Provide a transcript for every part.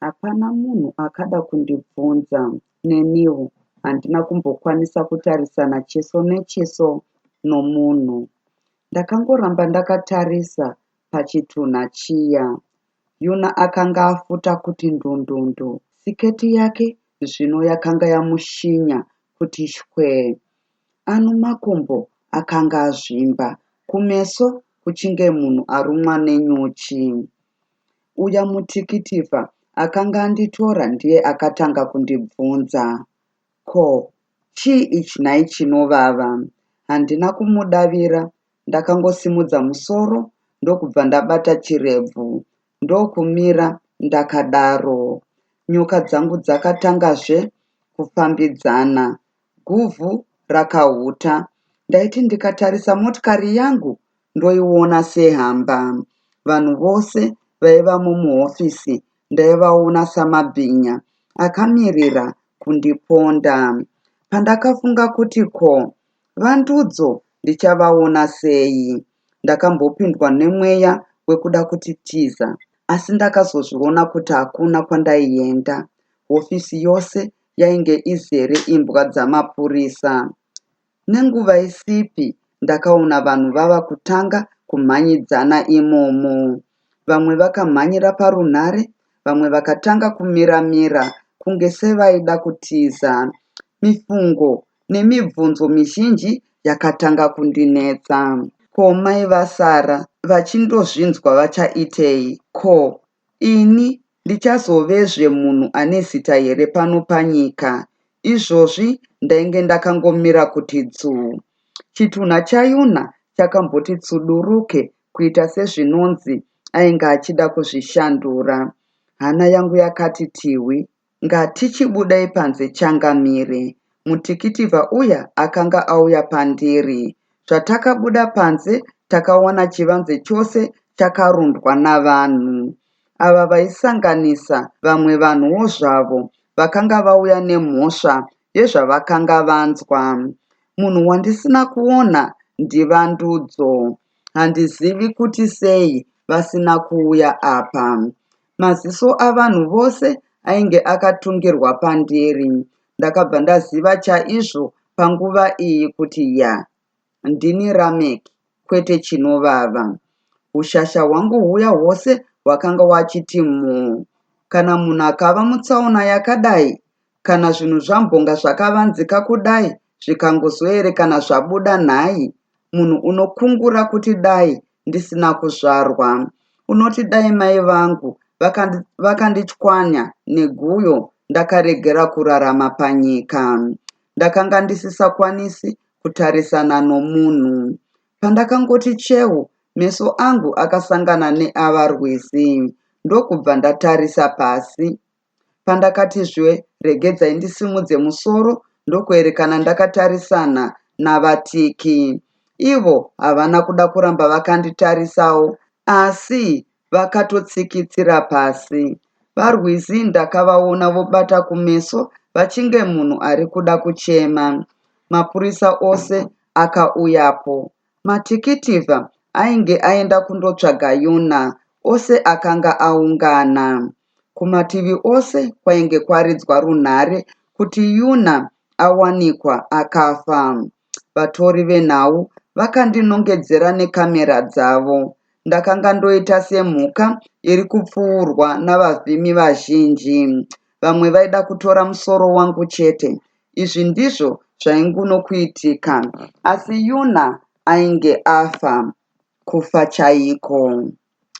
Hapana munhu akada kundibvunza, neniwo handina kumbokwanisa kutarisana chiso nechiso nomunhu. Ndakangoramba ndakatarisa pachitunha chiya. Yuna akanga afuta kuti ndundundu. Siketi yake zvino yakanga yamushinya kuti shwee. Ano makumbo akanga azvimba. Kumeso kuchinge munhu arumwa nenyuchi. Uya mutikitivha akanga anditora ndiye akatanga kundibvunza. Ko, chii ichi nhai chinovava? Handina kumudavira. Ndakangosimudza musoro ndokubva ndabata chirebvu. Ndokumira ndakadaro. Nyoka dzangu dzakatangazve kufambidzana. Guvhu rakahuta. Ndaiti ndikatarisa motikari yangu ndoiona sehamba. Vanhu vose vaiva muhofisi ndaivaona samabhinya akamirira kundiponda. Pandakafunga kuti ko, vandudzo ndichavaona sei? Ndakambopindwa nemweya wekuda kutitiza, asi ndakazozviona kuti hakuna kwandaienda. Hofisi yose yainge izere imbwa dzamapurisa. Nenguva isipi ndakaona vanhu vava kutanga kumhanyidzana imomo. Vamwe vakamhanyira parunhare, vamwe vakatanga kumira-mira kunge sevaida kutiza. Mifungo nemibvunzo mizhinji yakatanga kundinetsa. Ko, mai vasara vachindozvinzwa vachaitei? Ko, ini ndichazovezve munhu ane zita here pano panyika? Izvozvi ndainge ndakangomira kuti dzuu. Chitunha chayuna chakamboti tsuduruke kuita sezvinonzi ainge achida kuzvishandura. Hana yangu yakati tiwi, ngatichibudai panze changamire. Mutikitivha uya akanga auya pandiri. Zvatakabuda panze takaona chivanze chose chakarundwa navanhu. Ava vaisanganisa vamwe vanhuwo zvavo vakanga vauya nemhosva yezvavakanga vanzwa. Munhu wandisina kuona ndivandudzo. Handizivi kuti sei vasina kuuya apa. Maziso avanhu vose ainge akatungirwa pandiri. Ndakabva ndaziva chaizvo panguva iyi kuti ndini Rameki, kwete chinovava. Ushasha hwangu huya hwose hwakanga wachiti muu. Kana munhu akava mutsaona yakadai, kana zvinhu zvambonga zvakavanzika kudai, zvikangozoerekana zvabuda nhai, munhu unokungura kuti dai ndisina kuzvarwa. Unoti dai mai vangu vakandichwanya neguyo ndakaregera kurarama panyika. Ndakanga ndisisakwanisi kutarisana nomunhu. Pandakangoti cheu, meso angu akasangana neava rwizi. Ndokubva ndatarisa pasi. Pandakatizve regedzai ndisimudze musoro, ndokuerekana ndakatarisana navatiki. Ivo havana kuda kuramba vakanditarisawo, asi vakatotsikitsira pasi. Varwizi ndakavaona vobata kumeso vachinge munhu ari kuda kuchema. Mapurisa ose akauyapo. Matikitivha ainge aenda kundotsvaga Yuna, ose akanga aungana. Kumativi ose kwainge kwaridzwa runhare kuti Yuna awanikwa akafa. Vatori venhau vakandinongedzera nekamera dzavo. Ndakanga ndoita semhuka iri kupfuurwa navavhimi vazhinji. Vamwe vaida kutora musoro wangu chete. Izvi ndizvo zvaingunokuitika, asi Yuna ainge afa, kufa chaiko.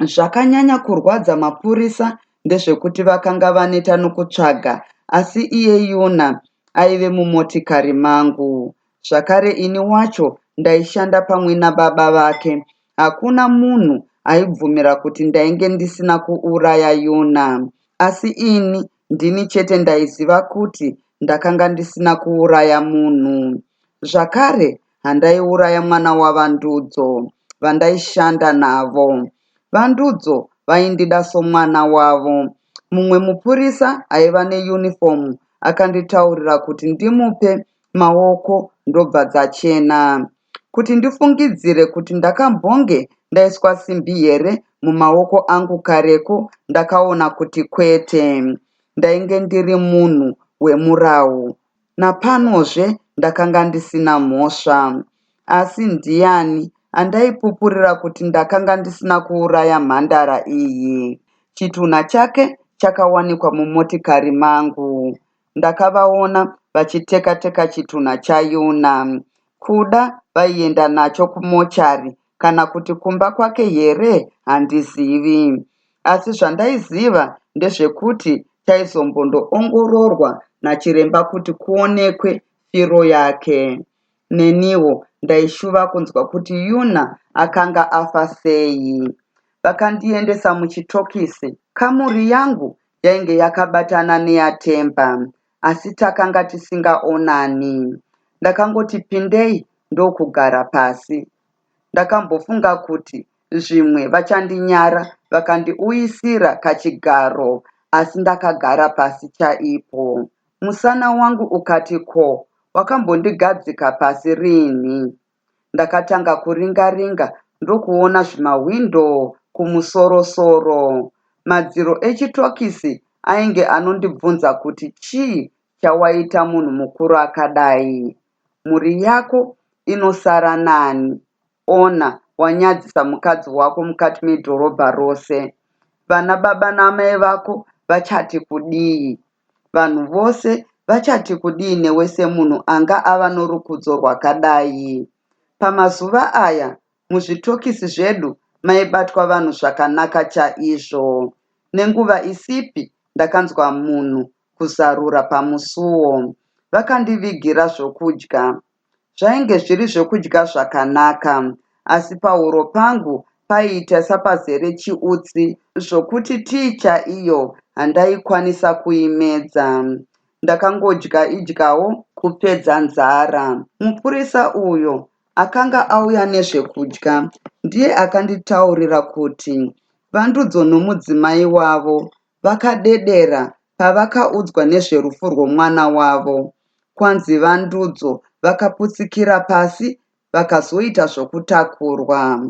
Zvakanyanya kurwadza mapurisa ndezvekuti vakanga vaneta nokutsvaga, asi iye Yuna aive mumotikari mangu. Zvakare ini wacho ndaishanda pamwe nababa vake. Hakuna munhu aibvumira kuti ndainge ndisina kuuraya Yuna, asi ini ndini chete ndaiziva kuti ndakanga ndisina kuuraya munhu. Zvakare handaiuraya mwana wavandudzo vandaishanda navo. Vandudzo vaindida somwana wavo. Mumwe mupurisa aiva neyunifomu akanditaurira kuti ndimupe maoko ndobva dzachena. Kuti ndifungidzire kuti ndakambonge Ndaiswa simbi here mumaoko angu kareko? Ndakaona kuti kwete. Ndainge ndiri munhu wemurau. Napanozve ndakanga ndisina mhosva. Asi ndiani andaipupurira kuti ndakanga ndisina kuuraya mhandara iyi? Chitunha chake chakawanikwa mumotikari mangu. Ndakavaona vachiteka-teka chitunha chaYona. Kuda vaienda nacho kumochari kana kuti kumba kwake here, handizivi. Asi zvandaiziva ndezvekuti chaizombondoongororwa nachiremba kuti kuonekwe firo yake. Neniwo ndaishuva kunzwa kuti Yona akanga afa sei. Vakandiendesa muchitokisi. Kamuri yangu yainge yakabatana neyaTemba, asi takanga tisingaonani. Ndakangoti pindei ndokugara pasi. Ndakambofunga kuti zvimwe vachandinyara vakandiuyisira kachigaro, asi ndakagara pasi chaipo. Musana wangu ukati ko, wakambondigadzika pasi rini? Ndakatanga kuringa-ringa ndokuona zvimahwindo kumusoro-soro. Madziro echitokisi ainge anondibvunza kuti chii chawaita munhu mukuru akadai. Mhuri yako inosara nani? Ona, wanyadzisa mukadzi wako mukati medhorobha rose. Vana baba namai vako vachati kudii? Vanhu vose vachati kudii newe semunhu anga ava norukudzo rwakadai? Pamazuva aya muzvitokisi zvedu maibatwa vanhu zvakanaka chaizvo. Nenguva isipi ndakanzwa munhu kuzarura pamusuo. Vakandivigira zvokudya. Zvainge zviri zvokudya zvakanaka, asi pahuro pangu paiita sapazere chiutsi zvokuti tii chaiyo handaikwanisa kuimedza. Ndakangodya idyawo kupedza nzara. Mupurisa uyo akanga auya nezvekudya ndiye akanditaurira kuti vandudzo nomudzimai wavo vakadedera pavakaudzwa nezverufu rwomwana wavo. Kwanzi vandudzo vakaputsikira pasi vakazoita zvokutakurwa.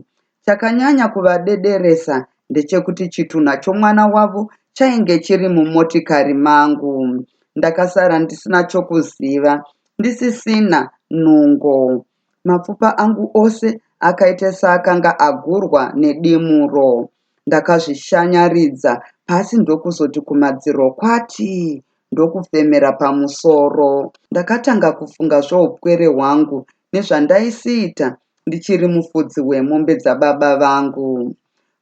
Chakanyanya kuvadederesa ndechekuti chitunha chomwana wavo chainge chiri mumotikari mangu. Ndakasara ndisina chokuziva, ndisisina nungo. Mapfupa angu ose akaita seakanga agurwa nedimuro. Ndakazvishanyaridza pasi ndokuzoti kumadziro kwati, ndokufemera pamusoro. Ndakatanga kufunga zvoupwere hwangu nezvandaisiita ndichiri mufudzi wemombe dzababa vangu.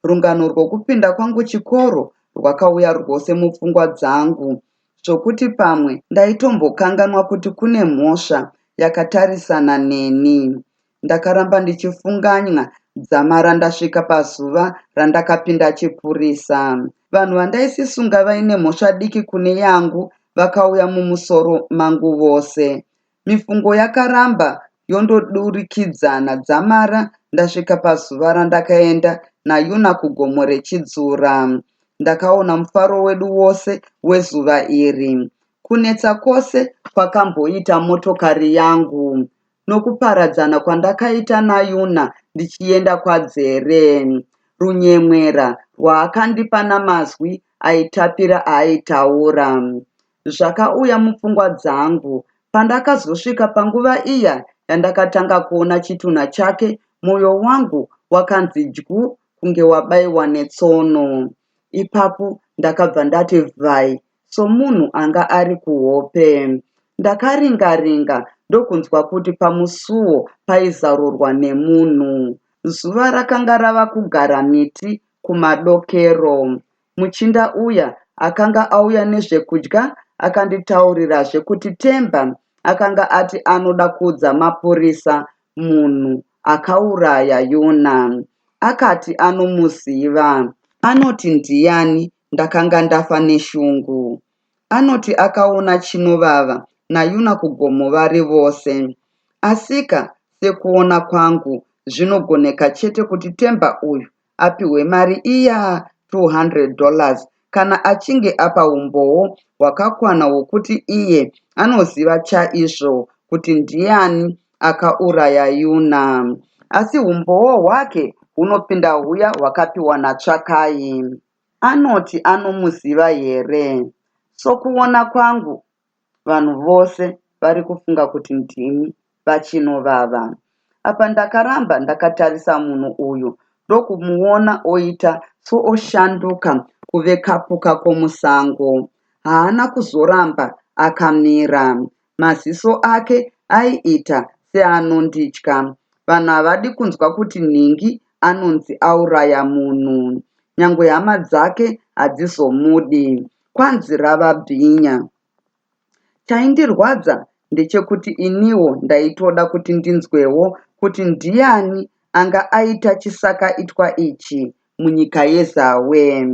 Rungano rwokupinda kwangu chikoro rwakauya rwose mupfungwa dzangu, zvokuti pamwe ndaitombokanganwa kuti kune mhosva yakatarisana neni. Ndakaramba ndichifunganya dzamara ndasvika pazuva randakapinda chipurisa. Vanhu vandaisisunga vaine mhosva diki kune yangu vakauya mumusoro mangu vose. Mifungo yakaramba yondodurikidzana dzamara ndasvika pazuva randakaenda naYona kugomo rechidzura. Ndakaona mufaro wedu wose wezuva iri. Kunetsa kwose kwakamboita motokari yangu, nokuparadzana kwandakaita naYona ndichienda kwadzere. Runyemwera rwaakandipa namazwi aitapira aaitaura. Zvakauya mupfungwa dzangu pandakazosvika panguva iya yandakatanga kuona chitunha chake, mwoyo wangu wakanzi dyu kunge wabayiwa netsono. Ipapo ndakabva ndati vhai somunhu anga ari kuhope. Ndakaringa-ringa ndokunzwa kuti pamusuo paizarurwa nemunhu. Zuva rakanga rava kugara miti kumadokero. Muchinda uya akanga auya nezvekudya akanditaurirazve kuti Temba akanga ati anoda kuudza mapurisa munhu akauraya Yona. Akati anomuziva. Anoti ndiani? Ndakanga ndafa neshungu. Anoti akaona chinovava naYona kugomo vari vose. Asika sekuona kwangu zvinogoneka chete kuti Temba uyu apiwe mari iya $200 kana achinge apa umboo hwakakwana hwokuti iye anoziva chaizvo kuti ndiani akauraya Yona. Asi umboo hwake hunopinda huya hwakapiwa natsvakai. Anoti anomuziva here? Sokuona kwangu, vanhu vose vari kufunga kuti ndimi vachinovava. Apa ndakaramba ndakatarisa munhu uyu ndokumuona oita sooshanduka kuve kapuka komusango. Haana kuzoramba akamira. Maziso ake aiita seanonditya. Vanhu havadi kunzwa kuti nhingi anonzi auraya munhu. Nyangwe hama dzake hadzizomudi. Kwanzi rava bhinya. Chaindirwadza ndechekuti iniwo ndaitoda kuti ndinzwewo kuti ndiani anga aita chisakaitwa ichi munyika yeZawe.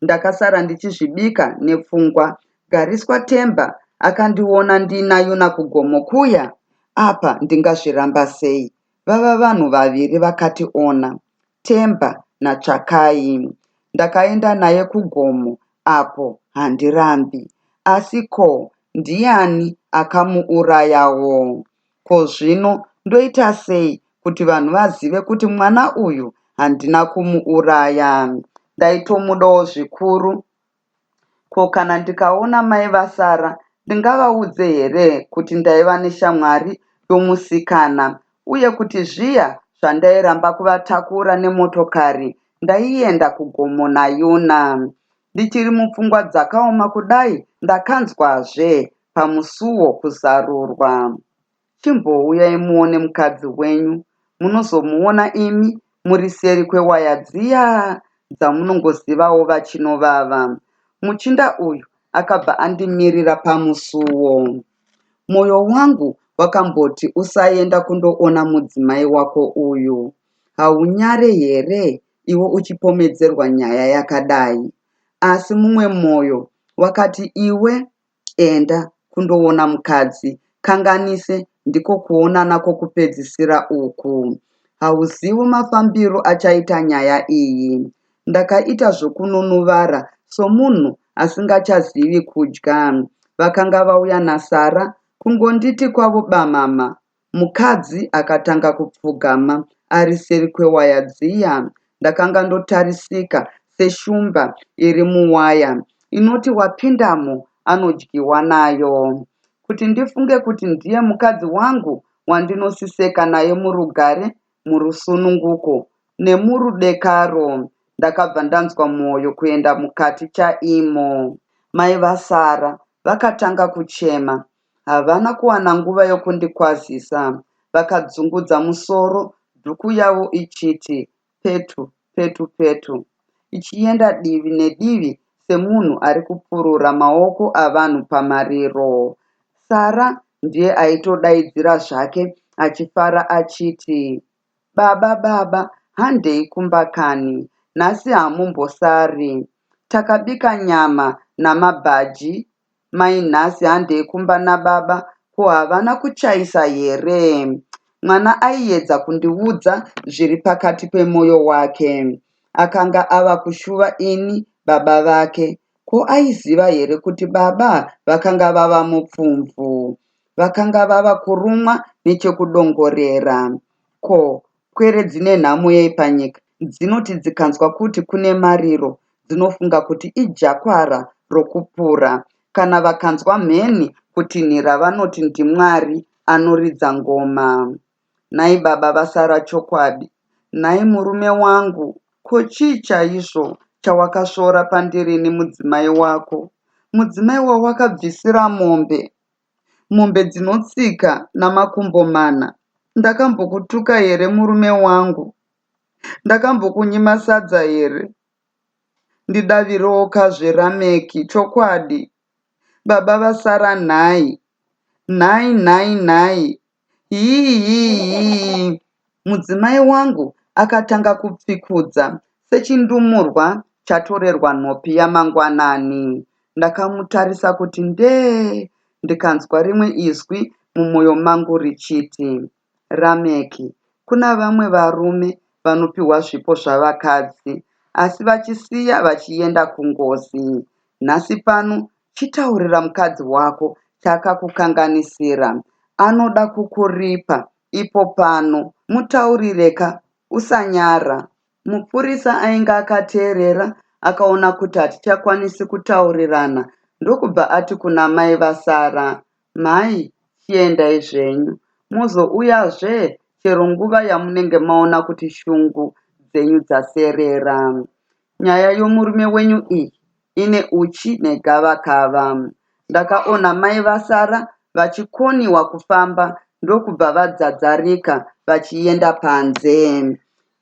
Ndakasara ndichizvibika nepfungwa. Gariswa Temba akandiona ndinayo nakugomo kuya. Apa ndingazviramba sei? Vava vanhu vaviri vakationa, Temba naTsvakai. Ndakaenda naye kugomo, apo handirambi. Asi ko, ndiani akamuurayawo? Ko zvino ndoita sei kuti vanhu vazive kuti mwana uyu handina kumuuraya? Ndaitomudawo zvikuru. Ko kana ndikaona mai vasara, ndingavaudze here kuti ndaiva neshamwari yomusikana, uye kuti zviya zvandairamba kuvatakura nemotokari ndaienda kugomo nayona? Ndichiri mupfungwa dzakaoma kudai, ndakanzwazve pamusuwo kuzarurwa. Chimbouyai muone mukadzi wenyu. Munozomuona imi muri seri kwewaya dziya dzamunongozivawo vachinovava. Muchinda uyu akabva andimirira pamusuwo. Mwoyo wangu wakamboti usaenda kundoona mudzimai wako uyu. Haunyare here iwe uchipomedzerwa nyaya yakadai? Asi mumwe mwoyo wakati iwe enda kundoona mukadzi, kanganise ndiko kuonana kwokupedzisira uku. Hauzivi mafambiro achaita nyaya iyi. Ndakaita zvokununuvara somunhu asingachazivi kudya. Vakanga vauya naSara kungonditi kwavo bamama. Mukadzi akatanga kupfugama ari seri kwewaya dziya. Ndakanga ndotarisika seshumba iri muwaya inoti wapindamo anodyiwa nayo. Kuti ndifunge kuti ndiye mukadzi wangu wandinosiseka naye murugare, murusununguko nemurudekaro, ndakabva ndanzwa mwoyo kuenda mukati chaimo. Mai vaSara vakatanga kuchema. Havana kuwana nguva yokundikwazisa. Vakadzungudza musoro, dhuku yavo ichiti petu petu petu, ichienda divi nedivi semunhu ari kupurura maoko avanhu pamariro. Sara ndiye aitodaidzira zvake achifara achiti, baba baba, handei kumbakani, nhasi hamumbosari. Takabika nyama namabhaji. Mai nhasi handei kumba nababa, ko havana kuchaisa here? Mwana aiedza kundiudza zviri pakati pemwoyo wake. Akanga ava kushuva ini baba vake. Ko aiziva here kuti baba vakanga vava mupfumvu? Vakanga vava kurumwa nechekudongorera. Ko kwere dzine nhamo yei panyika? Dzinoti dzikanzwa kuti kune mariro, dzinofunga kuti ijakwara rokupura. Kana vakanzwa mheni kutinhira vanoti ndiMwari anoridza ngoma. Nhai baba vasara chokwadi. Nhai murume wangu, ko chii chaizvo chawakasvora pandirini mudzimai wako? Mudzimai wawakabvisira mombe. Mombe dzinotsika namakumbo mana. Ndakambokutuka here murume wangu? Ndakambokunyima sadza here? Ndidavirewo kazverameki chokwadi. Baba vasara nhai. Nhai nhai nhai. Hii. Mudzimai wangu akatanga kupfikudza sechindumurwa chatorerwa nhopi yamangwanani. Ndakamutarisa kuti ndee, ndikanzwa rimwe izwi mumwoyo mangu richiti, Rameki, kuna vamwe varume vanopiwa zvipo zvavakadzi, asi vachisiya vachienda kungozi. Nhasi pano chitaurira mukadzi wako chakakukanganisira. Anoda kukuripa. Ipo pano mutaurireka, usanyara. Mupurisa ainge akateerera akaona kuti hatichakwanisi kutaurirana, ndokubva ati kuna mai vasara, mai, chiendai zvenyu, muzouyazve chero nguva yamunenge maona kuti shungu dzenyu dzaserera. Nyaya yomurume wenyu iyi ine uchi negavakava. Ndakaona mai vasara vachikoniwa kufamba, ndokubva vadzadzarika vachienda panze.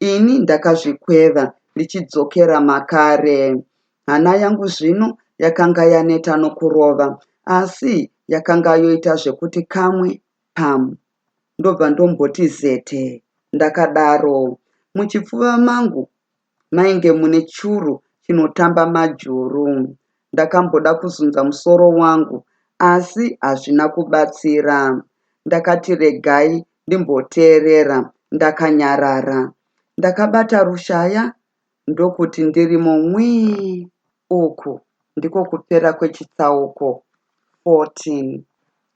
Ini ndakazvikweva ndichidzokera makare. Hana yangu zvino yakanga yaneta nokurova, asi yakanga yoita zvekuti kamwe pamu. Ndobva ndomboti zete. Ndakadaro. Muchipfuva mangu mainge mune churu chinotamba majuru. Ndakamboda kuzunza musoro wangu, asi hazvina kubatsira. Ndakati regai ndimboteerera, ndakanyarara. Ndakabata rushaya, ndokuti ndirimo mwii. Uku ndiko kupera kwechitsauko 14.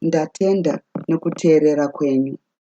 Ndatenda nekuteerera kwenyu.